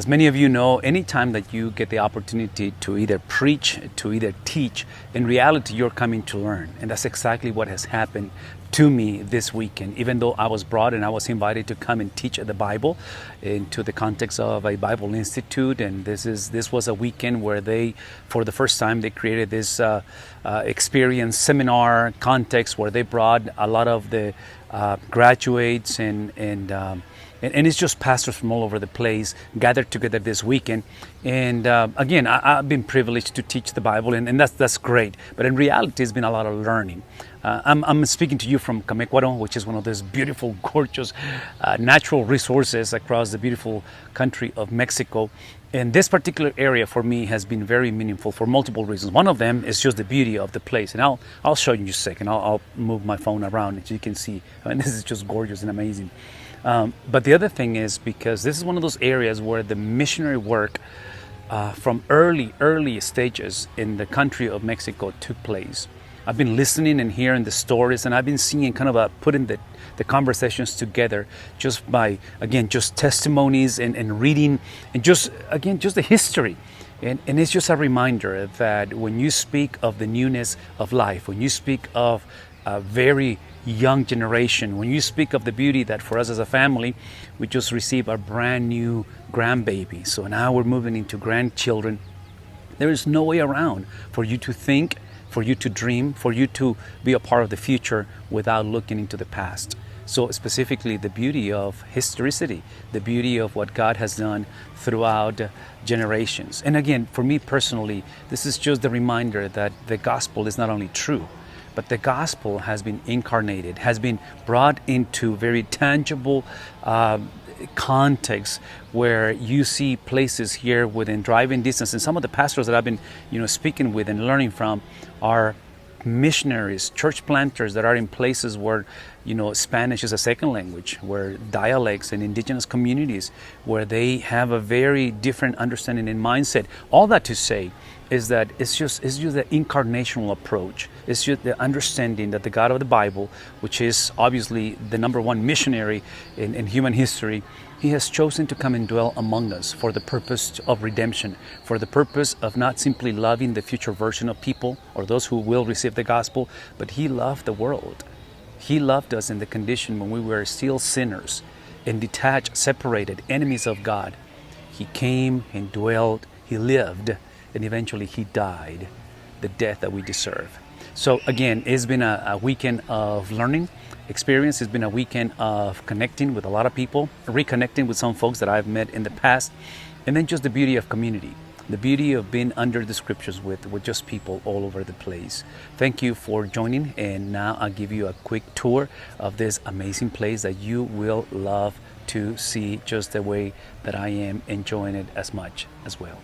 As many of you know, anytime that you get the opportunity to either preach, to either teach, in reality, you're coming to learn. And that's exactly what has happened to me this weekend. Even though I was brought and I was invited to come and teach the Bible into the context of a Bible Institute, and this was a weekend where they, for the first time, they created this experience seminar context where they brought a lot of the graduates and it's just pastors from all over the place gathered together this weekend. And again, I've been privileged to teach the Bible, and that's great. But in reality, it's been a lot of learning. I'm speaking to you from Camécuaro, which is one of those beautiful, gorgeous natural resources across the beautiful country of Mexico. And this particular area for me has been very meaningful for multiple reasons. One of them is just the beauty of the place. And I'll show you in a second. I'll move my phone around so you can see. I mean, this is just gorgeous and amazing. But the other thing is because this is one of those areas where the missionary work from early stages in the country of Mexico took place. I've been listening and hearing the stories, and I've been seeing kind of putting the conversations together just by, again, just testimonies and reading and just the history. And it's just a reminder that when you speak of the newness of life, when you speak of a very young generation, when you speak of the beauty that for us as a family, we just received a brand new grandbaby. So now we're moving into grandchildren. There is no way around for you to think, for you to dream, for you to be a part of the future without looking into the past. So specifically the beauty of historicity, the beauty of what God has done throughout generations. And again, for me personally, this is just the reminder that the gospel is not only true, but the gospel has been incarnated, has been brought into very tangible context where you see places here within driving distance. And some of the pastors that I've been speaking with and learning from are missionaries, church planters that are in places where Spanish is a second language, where dialects and indigenous communities, where they have a very different understanding and mindset. All that to say is that it's just the incarnational approach. It's just the understanding that the God of the Bible, which is obviously the number one missionary in human history, He has chosen to come and dwell among us for the purpose of redemption, for the purpose of not simply loving the future version of people or those who will receive the gospel, but He loved the world. He loved us in the condition when we were still sinners and detached, separated, enemies of God. He came and dwelled, He lived, and eventually He died, the death that we deserve. So again, it's been a weekend of learning experience. It's been a weekend of connecting with a lot of people, reconnecting with some folks that I've met in the past, and then just the beauty of community, the beauty of being under the scriptures with just people all over the place. Thank you for joining, and now I'll give you a quick tour of this amazing place that you will love to see just the way that I am enjoying it as much as well.